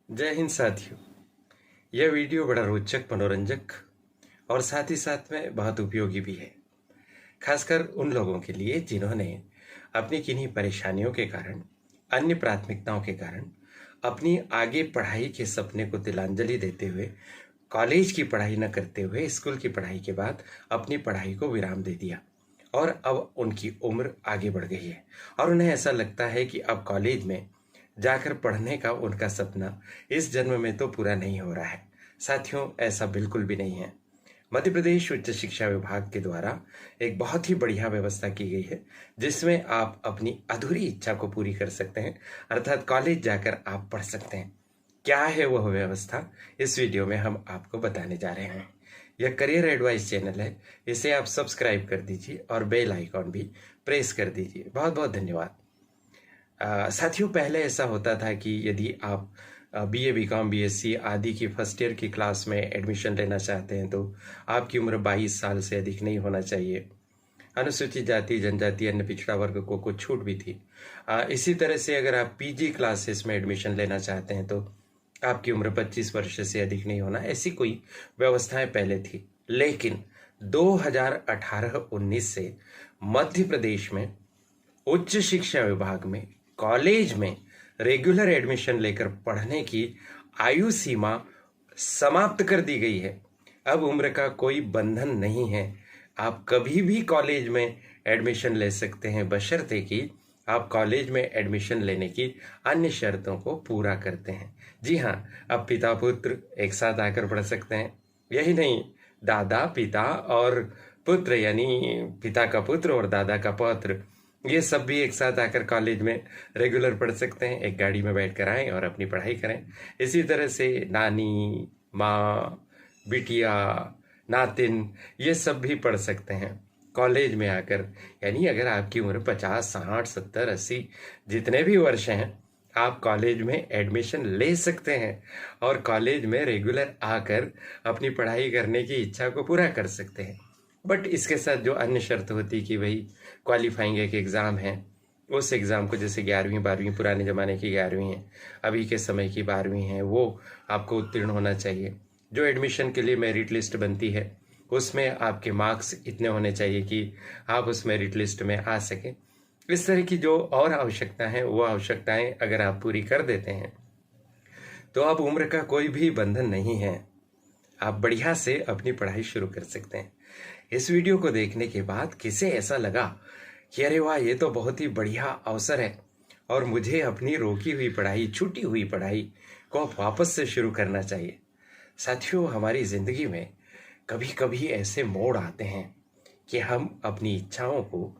जय हिंद साथियों। यह वीडियो बड़ा रोचक, मनोरंजक और साथ ही साथ में बहुत उपयोगी भी है, खासकर उन लोगों के लिए जिन्होंने अपनी किन्हीं परेशानियों के कारण, अन्य प्राथमिकताओं के कारण अपनी आगे पढ़ाई के सपने को तिलांजलि देते हुए कॉलेज की पढ़ाई न करते हुए स्कूल की पढ़ाई के बाद अपनी पढ़ाई को विराम दे दिया और अब उनकी उम्र आगे बढ़ गई है और उन्हें ऐसा लगता है कि अब कॉलेज में जाकर पढ़ने का उनका सपना इस जन्म में तो पूरा नहीं हो रहा है। साथियों, ऐसा बिल्कुल भी नहीं है। मध्य प्रदेश उच्च शिक्षा विभाग के द्वारा एक बहुत ही बढ़िया व्यवस्था की गई है, जिसमें आप अपनी अधूरी इच्छा को पूरी कर सकते हैं, अर्थात कॉलेज जाकर आप पढ़ सकते हैं। क्या है वह व्यवस्था, इस वीडियो में हम आपको बताने जा रहे हैं। यह करियर एडवाइस चैनल है, इसे आप सब्सक्राइब कर दीजिए और बेल आइकॉन भी प्रेस कर दीजिए। बहुत बहुत धन्यवाद। साथियों, पहले ऐसा होता था कि यदि आप बीए, बीकॉम, बीएससी आदि की फर्स्ट ईयर की क्लास में एडमिशन लेना चाहते हैं तो आपकी उम्र 22 साल से अधिक नहीं होना चाहिए। अनुसूचित जाति, जनजाति, अन्य पिछड़ा वर्ग को कुछ छूट भी थी। इसी तरह से अगर आप पीजी क्लासेस में एडमिशन लेना चाहते हैं तो आपकी उम्र 25 वर्ष से अधिक नहीं होना, ऐसी कोई व्यवस्थाएं पहले थी। लेकिन 2018-19 से मध्य प्रदेश में उच्च शिक्षा विभाग में कॉलेज में रेगुलर एडमिशन लेकर पढ़ने की आयु सीमा समाप्त कर दी गई है। अब उम्र का कोई बंधन नहीं है, आप कभी भी कॉलेज में एडमिशन ले सकते हैं, बशर्ते कि आप कॉलेज में एडमिशन लेने की अन्य शर्तों को पूरा करते हैं। जी हाँ, अब पिता पुत्र एक साथ आकर पढ़ सकते हैं। यही नहीं, दादा, पिता और पुत्र, यानी पिता का पुत्र और दादा का पौत्र, ये सब भी एक साथ आकर कॉलेज में रेगुलर पढ़ सकते हैं। एक गाड़ी में बैठ कर आएँ और अपनी पढ़ाई करें। इसी तरह से नानी, माँ, बिटिया, नातिन, ये सब भी पढ़ सकते हैं कॉलेज में आकर। यानी अगर आपकी उम्र 50, 60, 70, 80 जितने भी वर्ष हैं, आप कॉलेज में एडमिशन ले सकते हैं और कॉलेज में रेगुलर आकर अपनी पढ़ाई करने की इच्छा को पूरा कर सकते हैं। बट इसके साथ जो अन्य शर्त होती कि भाई क्वालिफाइंग एक एग्ज़ाम है, उस एग्ज़ाम को, जैसे 11वीं 12वीं पुराने ज़माने की 11वीं है, अभी के समय की 12वीं है, वो आपको उत्तीर्ण होना चाहिए। जो एडमिशन के लिए मेरिट लिस्ट बनती है उसमें आपके मार्क्स इतने होने चाहिए कि आप उस मेरिट लिस्ट में आ सकें। इस तरह की जो और आवश्यकता है, वो आवश्यकताएं अगर आप पूरी कर देते हैं तो अब उम्र का कोई भी बंधन नहीं है, आप बढ़िया से अपनी पढ़ाई शुरू कर सकते हैं। इस वीडियो को देखने के बाद किसे ऐसा लगा कि अरे वाह, ये तो बहुत ही बढ़िया अवसर है और मुझे अपनी रोकी हुई पढ़ाई, छूटी हुई पढ़ाई को अब वापस से शुरू करना चाहिए। साथियों, हमारी ज़िंदगी में कभी कभी ऐसे मोड़ आते हैं कि हम अपनी इच्छाओं को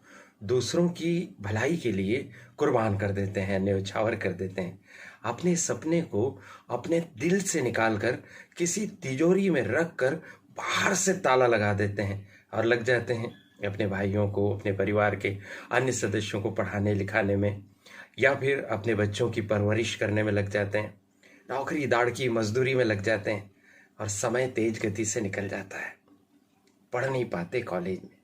दूसरों की भलाई के लिए कुर्बान कर देते हैं, न्यौछावर कर देते हैं। अपने सपने को अपने दिल से निकालकर किसी तिजोरी में रख कर बाहर से ताला लगा देते हैं और लग जाते हैं अपने भाइयों को, अपने परिवार के अन्य सदस्यों को पढ़ाने लिखाने में, या फिर अपने बच्चों की परवरिश करने में लग जाते हैं, नौकरी दाड़की मजदूरी में लग जाते हैं और समय तेज गति से निकल जाता है। पढ़ नहीं पाते कॉलेज में,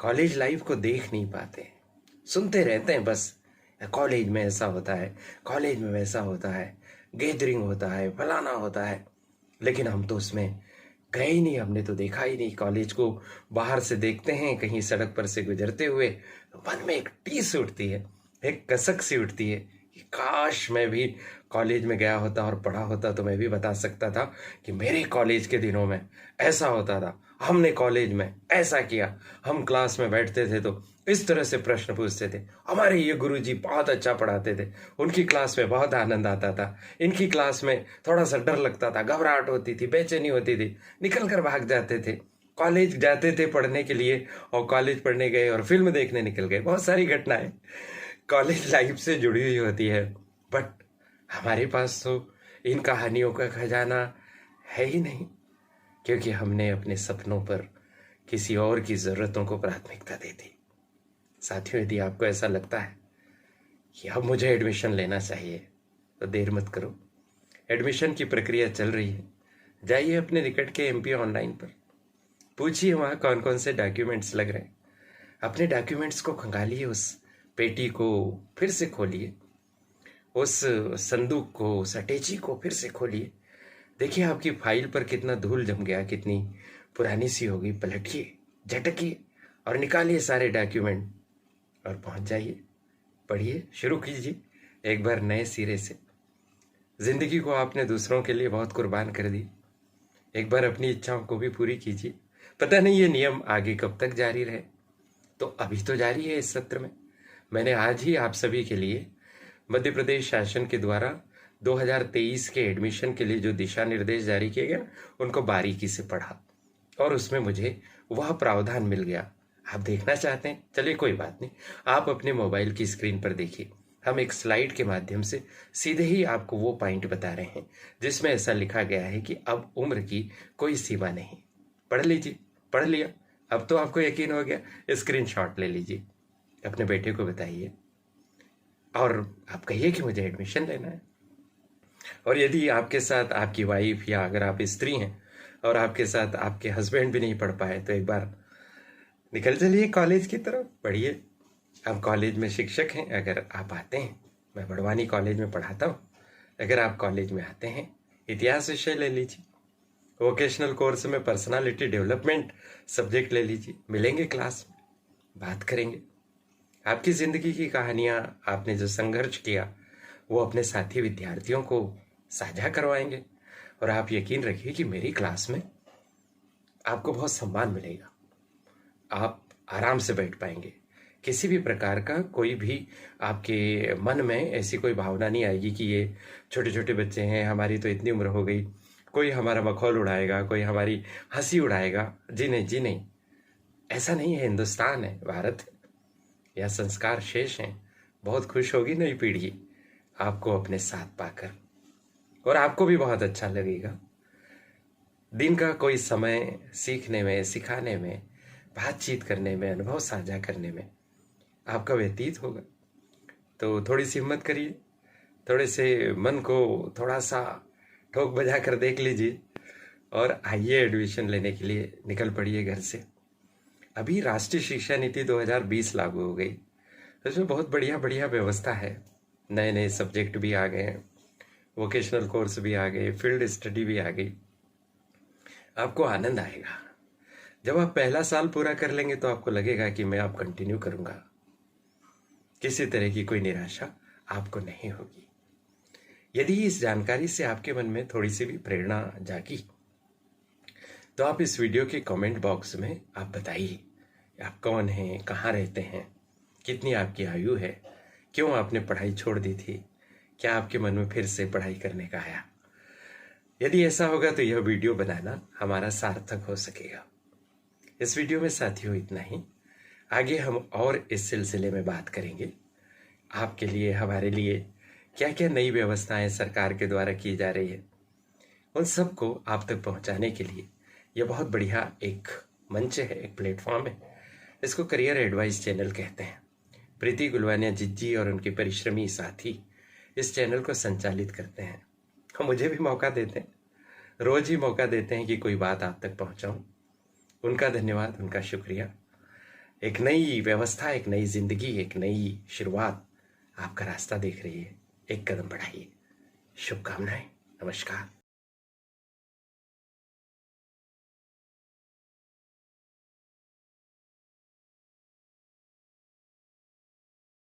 कॉलेज लाइफ को देख नहीं पाते, सुनते रहते हैं बस, कॉलेज में ऐसा होता है, कॉलेज में वैसा होता है, गैदरिंग होता है, फलाना होता है, लेकिन हम तो उसमें गए ही नहीं, हमने तो देखा ही नहीं। कॉलेज को बाहर से देखते हैं, कहीं सड़क पर से गुजरते हुए, तो मन में एक टीस उठती है, एक कसक सी उठती है कि काश मैं भी कॉलेज में गया होता और पढ़ा होता तो मैं भी बता सकता था कि मेरे कॉलेज के दिनों में ऐसा होता था, हमने कॉलेज में ऐसा किया, हम क्लास में बैठते थे तो इस तरह से प्रश्न पूछते थे, हमारे ये गुरुजी बहुत अच्छा पढ़ाते थे, उनकी क्लास में बहुत आनंद आता था, इनकी क्लास में थोड़ा सा डर लगता था, घबराहट होती थी, बेचैनी होती थी, निकल कर भाग जाते थे। कॉलेज जाते थे पढ़ने के लिए और कॉलेज पढ़ने गए और फिल्म देखने निकल गए। बहुत सारी घटनाएं कॉलेज लाइफ से जुड़ी हुई होती है, बट हमारे पास तो इन कहानियों का खजाना है ही नहीं, क्योंकि हमने अपने सपनों पर किसी और की ज़रूरतों को प्राथमिकता दे दी। साथियों, यदि आपको ऐसा लगता है कि अब मुझे एडमिशन लेना चाहिए तो देर मत करो, एडमिशन की प्रक्रिया चल रही है। जाइए अपने निकट के एमपी ऑनलाइन पर, पूछिए वहाँ कौन कौन से डॉक्यूमेंट्स लग रहे हैं, अपने डॉक्यूमेंट्स को खंगालिए, उस पेटी को फिर से खोलिए, उस संदूक को, उस अटैची को फिर से खोलिए। देखिए आपकी फाइल पर कितना धूल जम गया, कितनी पुरानी सी हो गई। पलटिए, झटकिए और निकालिए सारे डॉक्यूमेंट और पहुंच जाइए। पढ़िए, शुरू कीजिए एक बार नए सिरे से। जिंदगी को आपने दूसरों के लिए बहुत कुर्बान कर दी, एक बार अपनी इच्छाओं को भी पूरी कीजिए। पता नहीं ये नियम आगे कब तक जारी रहे, तो अभी तो जारी है। इस सत्र में मैंने आज ही आप सभी के लिए मध्य प्रदेश शासन के द्वारा 2023 के एडमिशन के लिए जो दिशा निर्देश जारी किए गए उनको बारीकी से पढ़ा और उसमें मुझे वह प्रावधान मिल गया। आप देखना चाहते हैं? चलिए कोई बात नहीं, आप अपने मोबाइल की स्क्रीन पर देखिए। हम एक स्लाइड के माध्यम से सीधे ही आपको वो पॉइंट बता रहे हैं जिसमें ऐसा लिखा गया है कि अब उम्र की कोई सीमा नहीं। पढ़ लीजिए। पढ़ लिया? अब तो आपको यकीन हो गया। स्क्रीनशॉट ले लीजिए, अपने बेटे को बताइए और आप कहिए कि मुझे एडमिशन लेना है। और यदि आपके साथ आपकी वाइफ या अगर आप स्त्री हैं और आपके साथ आपके हस्बैंड भी नहीं पढ़ पाए तो एक बार निकल चलिए कॉलेज की तरफ, पढ़िए। आप कॉलेज में शिक्षक हैं, अगर आप आते हैं, मैं बड़वानी कॉलेज में पढ़ाता हूँ, अगर आप कॉलेज में आते हैं इतिहास विषय ले लीजिए। वोकेशनल कोर्स में पर्सनालिटी डेवलपमेंट सब्जेक्ट ले लीजिए। मिलेंगे क्लास में, बात करेंगे। आपकी ज़िंदगी की कहानियाँ, आपने जो संघर्ष किया वो अपने साथी विद्यार्थियों को साझा करवाएंगे और आप यकीन रखिए कि मेरी क्लास में आपको बहुत सम्मान मिलेगा। आप आराम से बैठ पाएंगे। किसी भी प्रकार का कोई भी आपके मन में ऐसी कोई भावना नहीं आएगी कि ये छोटे छोटे बच्चे हैं, हमारी तो इतनी उम्र हो गई, कोई हमारा मखौल उड़ाएगा, कोई हमारी हंसी उड़ाएगा। जी नहीं, जी नहीं, ऐसा नहीं है। हिंदुस्तान है, भारत है, यह संस्कार शेष हैं। बहुत खुश होगी नई पीढ़ी आपको अपने साथ पाकर और आपको भी बहुत अच्छा लगेगा। दिन का कोई समय सीखने में, सिखाने में, बातचीत करने में, अनुभव साझा करने में आपका व्यतीत होगा। तो थोड़ी सी हिम्मत करिए, थोड़े से मन को थोड़ा सा ठोक बजा कर देख लीजिए और आइए एडमिशन लेने के लिए निकल पड़िए घर से। अभी राष्ट्रीय शिक्षा नीति 2020 लागू हो गई, इसमें बहुत बढ़िया बढ़िया व्यवस्था है। नए नए सब्जेक्ट भी आ गए हैं, वोकेशनल कोर्स भी आ गए, फील्ड स्टडी भी आ गई। आपको आनंद आएगा। जब आप पहला साल पूरा कर लेंगे तो आपको लगेगा कि मैं अब कंटिन्यू करूंगा। किसी तरह की कोई निराशा आपको नहीं होगी। यदि इस जानकारी से आपके मन में थोड़ी सी भी प्रेरणा जागी तो आप इस वीडियो के कमेंट बॉक्स में आप बताइए आप कौन हैं, कहाँ रहते हैं, कितनी आपकी आयु है, क्यों आपने पढ़ाई छोड़ दी थी, क्या आपके मन में फिर से पढ़ाई करने का आया। यदि ऐसा होगा तो यह वीडियो बनाना हमारा सार्थक हो सकेगा। इस वीडियो में साथियों इतना ही। आगे हम और इस सिलसिले में बात करेंगे। आपके लिए, हमारे लिए क्या क्या नई व्यवस्थाएं सरकार के द्वारा की जा रही है, उन सबको आप तक पहुंचाने के लिए यह बहुत बढ़िया एक मंच है, एक प्लेटफॉर्म है। इसको करियर एडवाइस चैनल कहते हैं। प्रीति गुलवानिया जिज्जी और उनके परिश्रमी साथी इस चैनल को संचालित करते हैं। हम मुझे भी मौका देते हैं, रोज ही मौका देते हैं कि कोई बात आप तक पहुंचाऊं। उनका धन्यवाद, उनका शुक्रिया। एक नई व्यवस्था, एक नई जिंदगी, एक नई शुरुआत आपका रास्ता देख रही है। एक कदम बढ़ाइए। शुभकामनाएं। नमस्कार।